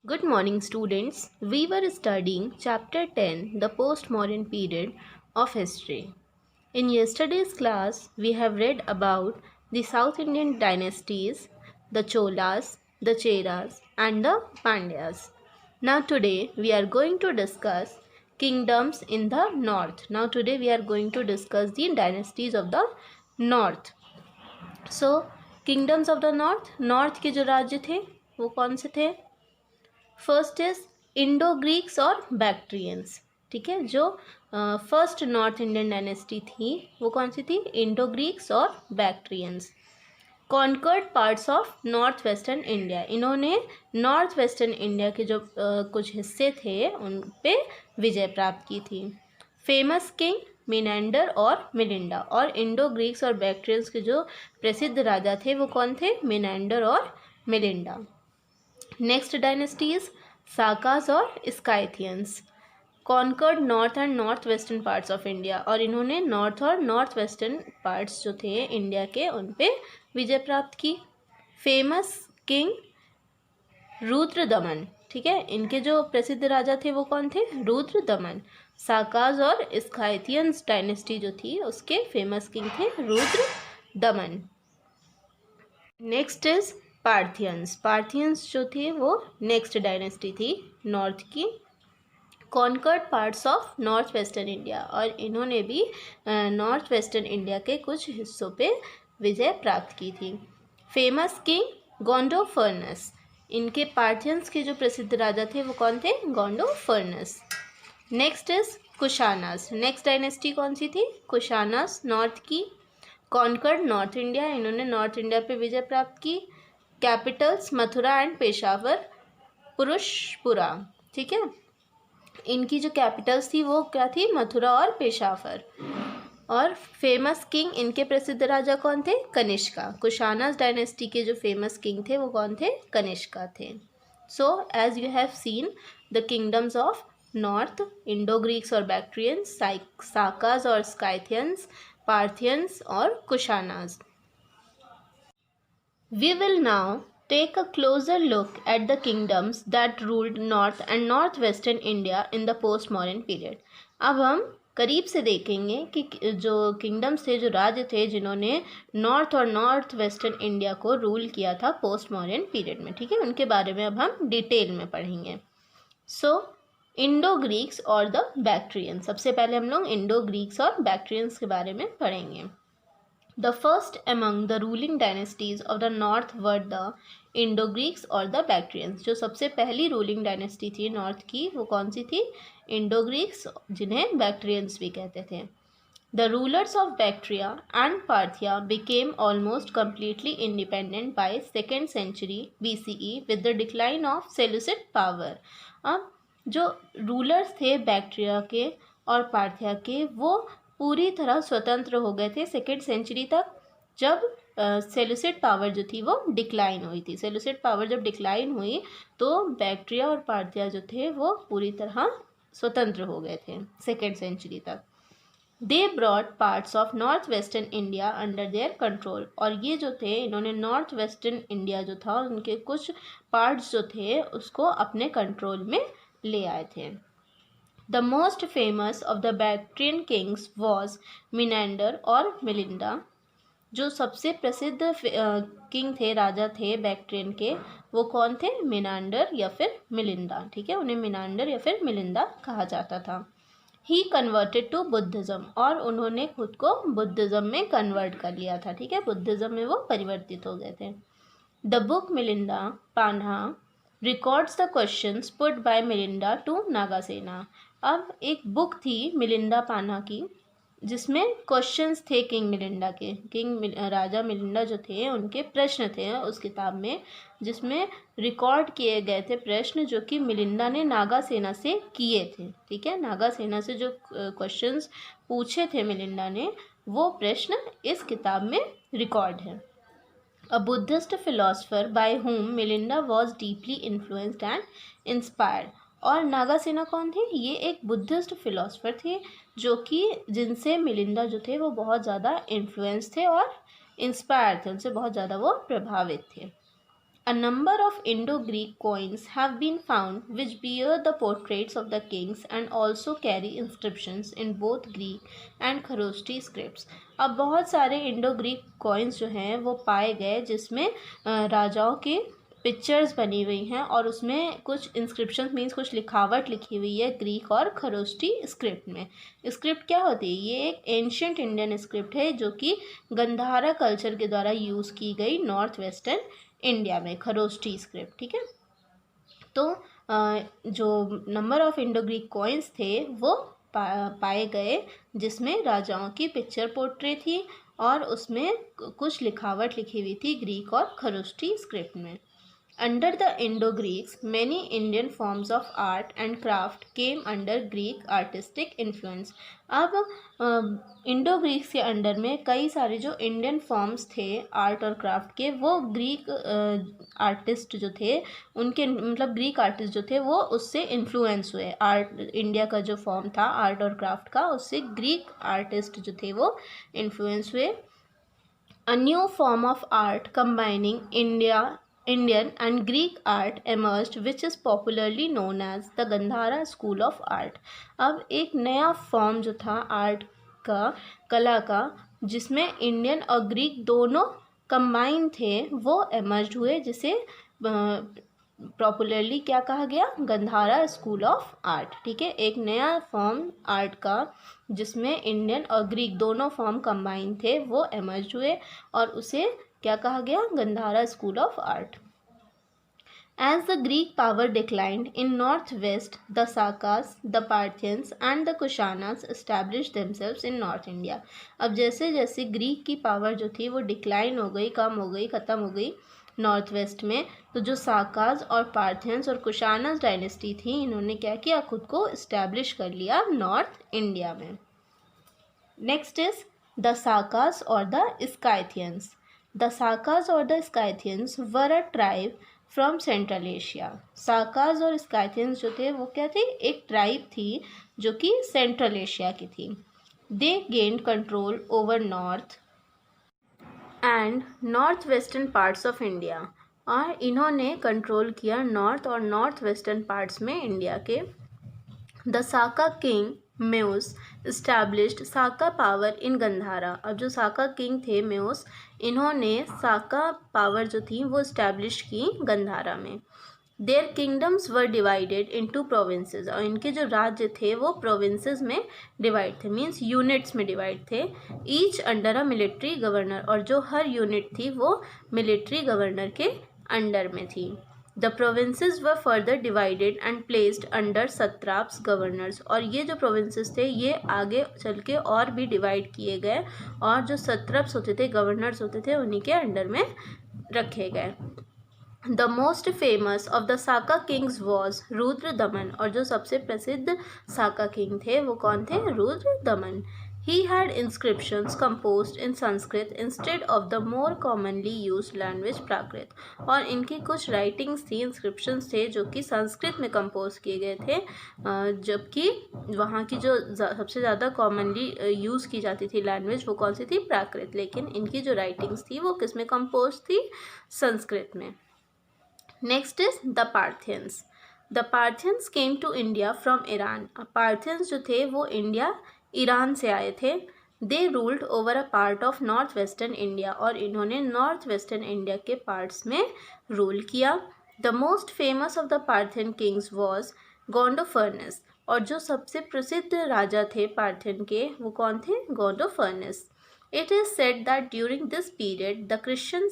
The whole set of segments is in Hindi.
Good morning, students. We were studying Chapter 10, the Postmodern Period of History. In yesterday's class, we have read about the South Indian dynasties, the Cholas, the Cheras, and the Pandyas. Now, today, we are going to discuss kingdoms in the north. Now, today, we are going to discuss the dynasties of the north. So, kingdoms of the north के जो राज्य थे वो कौन से थे? फर्स्ट इज इंडो ग्रीक्स और बैक्ट्रियंस। ठीक है, जो फर्स्ट नॉर्थ इंडियन डायनेस्टी थी वो कौन सी थी? इंडो ग्रीक्स और Bactrians. Conquered parts of north western India, इन्होंने नॉर्थ वेस्टर्न इंडिया के जो कुछ हिस्से थे उन पे विजय प्राप्त की थी। फेमस किंग मिनेंडर और मिलिंडा, और इंडो ग्रीक्स और बैक्ट्रियंस के जो प्रसिद्ध राजा थे वो कौन थे? मिनेंडर और मिलिंडा। नेक्स्ट डायनेस्टीज साकास और Scythians, conquered north and north western parts of India, और इन्होंने नॉर्थ और नॉर्थ वेस्टर्न पार्ट्स जो थे इंडिया के उन पे विजय प्राप्त की। फेमस किंग रुद्रदमन, ठीक है, इनके जो प्रसिद्ध राजा थे वो कौन थे? रुद्रदमन। साकास और स्काइथियंस डायनेस्टी जो थी उसके फेमस किंग थे Rudradaman. Next is Parthians, Parthians जो थे वो नेक्स्ट डायनेस्टी थी नॉर्थ की। Conquered parts of north western India, और इन्होंने भी नॉर्थ वेस्टर्न इंडिया के कुछ हिस्सों पे विजय प्राप्त की थी। फेमस किंग गोंडोफर्नस, इनके पार्थियंस के जो प्रसिद्ध राजा थे वो कौन थे? गोंडोफर्नस। Next is Kushanas, next dynasty कौन सी थी? कुशानास नॉर्थ की। कॉन्कर्ड नॉर्थ इंडिया, इन्होंने नॉर्थ इंडिया पे विजय प्राप्त की। कैपिटल्स मथुरा एंड पेशावर, पुरुषपुरा, ठीक है, इनकी जो कैपिटल्स थी वो क्या थी? मथुरा और पेशावर। और फेमस किंग, इनके प्रसिद्ध राजा कौन थे? कनिष्का। कुशानास डायनेस्टी के जो फेमस किंग थे वो कौन थे? कनिष्का थे। So as you have seen the kingdoms of north, Indo Greeks और बैक्ट्रियंस, साकास और स्काइथियंस, पार्थियंस और Kushanas. We will now take a closer look at the kingdoms that ruled north and northwestern India in the postmodern period. अब हम करीब से देखेंगे कि जो किंगडम्स थे, जो राज्य थे जिन्होंने नॉर्थ और नॉर्थ वेस्टर्न इंडिया को रूल किया था पोस्ट मॉडर्न पीरियड में। ठीक है, उनके बारे में अब हम डिटेल में पढ़ेंगे। सो इंडो ग्रीक्स और द बैक्ट्रियंस, सबसे पहले हम लोग इंडो ग्रीक्स और बैक्ट्रियंस के बारे में पढ़ेंगे। The first among the ruling dynasties of the north were the Indo-Greeks और the Bactrians। जो सबसे पहली रूलिंग डायनेस्टी थी नॉर्थ की वो कौन सी थी? इंडो-ग्रीक्स, जिन्हें बैक्ट्रियंस भी कहते थे। The rulers of Bactria and Parthia became almost completely independent by 2nd century BCE with the decline of Seleucid power। अब जो रूलर्स थे बैक्ट्रिया के और पार्थिया के वो पूरी तरह स्वतंत्र हो गए थे सेकेंड सेंचुरी तक, जब सेलुसिड पावर जो थी वो डिक्लाइन हुई थी। सेलुसिड पावर जब डिक्लाइन हुई तो बैक्ट्रिया और पार्थिया जो थे वो पूरी तरह स्वतंत्र हो गए थे सेकेंड सेंचुरी तक। They brought parts of north western India under their control, और ये जो थे इन्होंने नॉर्थ वेस्टर्न इंडिया जो था उनके कुछ पार्ट्स जो थे उसको अपने कंट्रोल में ले आए थे। The most famous of the Bactrian kings was Menander और मिलिंडा। जो सबसे प्रसिद्ध किंग थे, राजा थे बैक्ट्रियन के, वो कौन थे? मिनांडर या फिर मिलिंडा। ठीक है, उन्हें मिनांडर या फिर मिलिंडा कहा जाता था। ही कन्वर्टेड टू बुद्धिज़्म, और उन्होंने खुद को बुद्धिज़्म में कन्वर्ट कर लिया था। ठीक है, बुद्धिज़्म में वो परिवर्तित हो गए थे। The book Milinda Panha records the questions put by Milinda to Nagasena. अब एक बुक थी मिलिंडा पान्हा की जिसमें क्वेश्चंस थे किंग मिलिंडा के, राजा मिलिंडा जो थे उनके प्रश्न थे उस किताब में, जिसमें रिकॉर्ड किए गए थे प्रश्न जो कि मिलिंडा ने नागा सेना से किए थे। ठीक है, नागा सेना से जो क्वेश्चंस पूछे थे मिलिंडा ने वो प्रश्न इस किताब में रिकॉर्ड है। A Buddhist philosopher by whom Milinda was deeply influenced and inspired। और नागासेना कौन थे? ये एक बुद्धिस्ट फिलोसफर थे जो कि जिनसे मिलिंडा जो थे वो बहुत ज़्यादा इन्फ्लुएंस थे और इंस्पायर थे, उनसे बहुत ज़्यादा वो प्रभावित थे। A number of Indo-Greek coins have been found which bear the portraits of the kings and also carry inscriptions in both Greek and Kharoshthi scripts. अब बहुत सारे इंडो ग्रीक कॉइन्स जो हैं वो पाए गए जिसमें राजाओं के पिक्चर्स बनी हुई हैं और उसमें कुछ इंस्क्रिप्शन मीन्स कुछ लिखावट लिखी हुई है ग्रीक और खरोष्टी स्क्रिप्ट में। स्क्रिप्ट क्या होती है? ये एक एंशियंट इंडियन स्क्रिप्ट है जो कि गंधारा कल्चर के द्वारा यूज़ की गई नॉर्थ वेस्टर्न इंडिया में, खरोष्टी स्क्रिप्ट। ठीक है, तो जो number of Indo Greek coins थे वो पाए गए जिसमें राजाओं की पिक्चर पोर्ट्रेट थी और उसमें कुछ लिखावट लिखी हुई थी ग्रीक और खरोष्टी स्क्रिप्ट में। Under the Indo-Greeks, many Indian forms of art and craft came under Greek artistic influence. अब इंडो ग्रीक्स के अंडर में कई सारे जो इंडियन फॉर्म्स थे आर्ट और क्राफ्ट के वो ग्रीक आर्टिस्ट जो थे उनके मतलब ग्रीक आर्टिस्ट जो थे वो उससे इन्फ्लुएंस हुए। आर्ट इंडिया का जो फॉर्म था आर्ट और क्राफ्ट का उससे ग्रीक आर्टिस्ट जो थे वो इन्फ्लुएंस हुए। A new form of art combining Indian and Greek art emerged which is popularly known as the Gandhara School of Art. अब एक नया फॉर्म जो था आर्ट का, कला का, जिसमें इंडियन और ग्रीक दोनों कंबाइन थे वो एमर्ज हुए जिसे पॉपुलरली क्या कहा गया? Gandhara school of art. ठीक है, एक नया फॉर्म आर्ट का जिसमें इंडियन और ग्रीक दोनों फॉर्म कंबाइन थे वो एमर्ज हुए और उसे क्या कहा गया? Gandhara school of art. As the Greek power declined in northwest, the Sakas, the Parthians and the Kushanas established themselves in North India. अब जैसे जैसे ग्रीक की पावर जो थी वो डिक्लाइन हो गई, कम हो गई, ख़त्म हो गई नॉर्थ वेस्ट में, तो जो साकाज और पार्थियंस और कुशानास डायनेस्टी थी इन्होंने क्या किया? खुद को इस्टेब्लिश कर लिया नॉर्थ इंडिया में। नेक्स्ट इज द साकास और द स्काइथियंस। द साकास और the Scythians were a tribe from central Asia. Sakas और स्काइथियंस जो थे वो क्या थे? एक ट्राइब थी जो कि सेंट्रल एशिया की थी। They gained control over north and north western parts of India, और इन्होंने कंट्रोल किया नॉर्थ और नॉर्थ वेस्टर्न पार्ट्स में इंडिया के। The Saka king Maues established Saka power in Gandhara. अब जो साका किंग थे मेउस, इन्होंने साका पावर जो थी वो इस्टेब्लिश की गंधारा में। Their kingdoms were divided into provinces, और इनके जो राज्य थे वो प्रोविंसेस में डिवाइड थे, मीन्स यूनिट्स में डिवाइड थे। Each under a military governor, और जो हर यूनिट थी वो मिलिट्री गवर्नर के अंडर में थी। The provinces were further divided and placed under satraps governors, और ये जो प्रोविंसेस थे ये आगे चल के और भी डिवाइड किए गए और जो सत्रप्स होते थे, गवर्नर्स होते थे, उन्हीं के अंडर में रखे गए। The most famous of the Saka Kings was Rudra दमन, और जो सबसे प्रसिद्ध साका किंग थे वो कौन थे? रुद्र दमन। He had inscriptions composed in Sanskrit instead of the more commonly used language प्राकृत, और इनकी कुछ राइटिंग्स थी, इंस्क्रिप्शंस थे जो कि संस्कृत में कंपोज किए गए थे, जबकि वहाँ की जो सबसे ज़्यादा कॉमनली यूज़ की जाती थी लैंग्वेज वो कौन सी थी? प्राकृत। लेकिन इनकी जो राइटिंग्स थी वो किस में कंपोज थी? संस्कृत में। Next is the Parthians. The Parthians came to India from Iran. Parthians जो थे वो इंडिया ईरान से आए थे। They ruled over a part of north western India, और इन्होंने नॉर्थ वेस्टर्न इंडिया के पार्ट्स में रूल किया। The most famous of the Parthian kings was Gondophernes, और जो सबसे प्रसिद्ध राजा थे पार्थियन के वो कौन थे? Gondophernes. It is said that during this period the Christian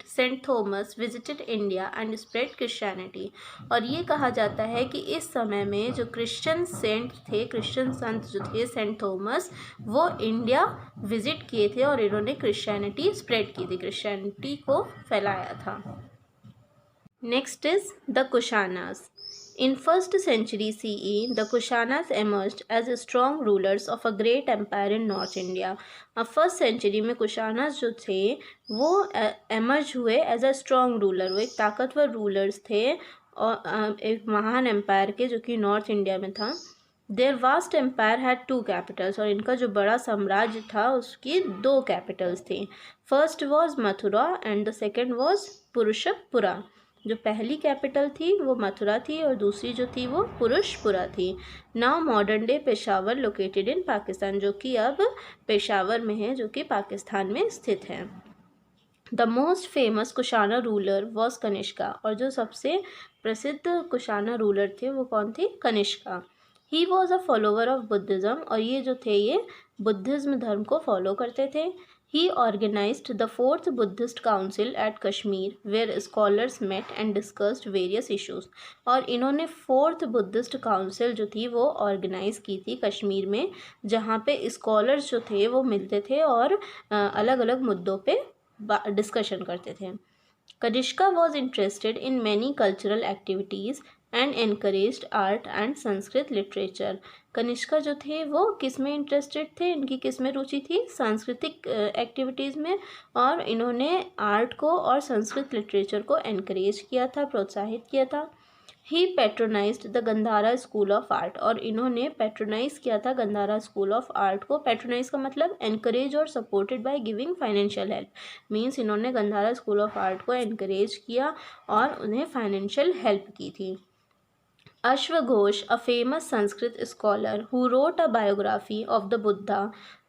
Saint Thomas visited India and spread Christianity, और ये कहा जाता है कि इस समय में जो क्रिश्चियन सेंट थे, क्रिश्चियन संत जो थे सेंट थॉमस, वो इंडिया विजिट किए थे और इन्होंने क्रिश्चियनिटी स्प्रेड की थी, क्रिश्चियनिटी को फैलाया था। Next is the Kushanas. In 1st century CE, the Kushanas emerged as strong rulers of a great empire in North India. अब 1st century में कुशानास जो थे वो emerge हुए as a strong ruler, वो एक ताकतवर रूलर्स थे और एक महान एम्पायर के जो कि नॉर्थ इंडिया में था। Their vast empire had 2 capitals, और इनका जो बड़ा साम्राज्य था उसकी 2 कैपिटल्स थी। First was Mathura and the second was Purushapura. जो पहली कैपिटल थी वो मथुरा थी और दूसरी जो थी वो पुरुषपुरा थी। Now modern day Peshawar located in Pakistan, जो कि अब पेशावर में है, जो कि पाकिस्तान में स्थित है। The most famous Kushana ruler was Kanishka, और जो सबसे प्रसिद्ध कुशाना रूलर थे वो कौन थे? Kanishka. He was a follower of Buddhism, और ये जो थे ये बुद्धिज़्म धर्म को फॉलो करते थे। He organised the fourth Buddhist council at Kashmir where scholars met and discussed various issues, और इन्होंने फोर्थ बुद्धिस्ट काउंसिल जो थी वो ऑर्गेनाइज की थी कश्मीर में, जहाँ पे स्कॉलर्स जो थे वो मिलते थे और अलग अलग मुद्दों पे डिस्कशन करते थे। Kanishka was interested in many cultural activities and encouraged art and Sanskrit literature. Kanishka जो थे वो किस में इंटरेस्टेड थे? इनकी किस में रुचि थी? सांस्कृतिक एक्टिविटीज़ में, और इन्होंने आर्ट को और संस्कृत लिटरेचर को एनकरेज किया था, प्रोत्साहित किया था। He patronised the Gandhara school of art, और इन्होंने पैट्रोनाइज किया था गंधारा स्कूल ऑफ आर्ट को। पैट्रोनाइज का मतलब एनकरेज और supported by giving financial help, means इन्होंने गंधारा स्कूल ऑफ आर्ट को एनकरेज किया और उन्हें फाइनेंशियल हेल्प की थी। अश्वघोष, a famous Sanskrit scholar who wrote a biography of the Buddha,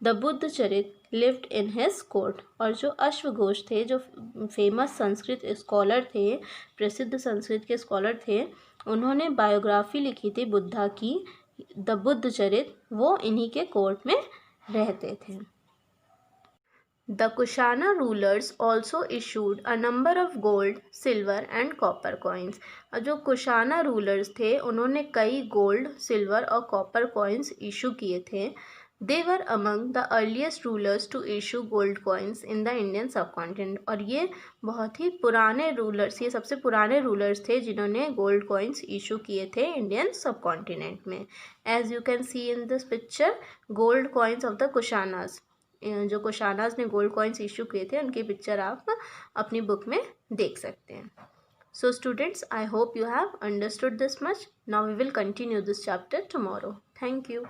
the Buddhacharit, lived in his court। और जो अश्वघोष थे, जो फेमस संस्कृत स्कॉलर थे, प्रसिद्ध संस्कृत के स्कॉलर थे, उन्होंने बायोग्राफी लिखी थी बुद्धा की, द बुद्धचरित, वो इन्हीं के कोर्ट में रहते थे। The Kushana rulers also issued a number of gold, silver and copper coins। जो कुशाना रूलर्स थे उन्होंने कई गोल्ड, सिल्वर और कॉपर कॉइन्स इशू किए थे। They were among the earliest rulers to issue gold coins in the Indian subcontinent। और ये बहुत ही पुराने रूलर्स, ये सबसे पुराने रूलर्स थे जिन्होंने गोल्ड कॉइन्स इशू किए थे इंडियन सबकॉन्टिनेंट में। As you can see in this picture, gold coins of the Kushanas, जो कुशानाज ने गोल्ड कॉइन्स इशू किए थे उनकी पिक्चर आप अपनी बुक में देख सकते हैं। So students, I hope you have understood this much. Now we will continue this chapter tomorrow. Thank you.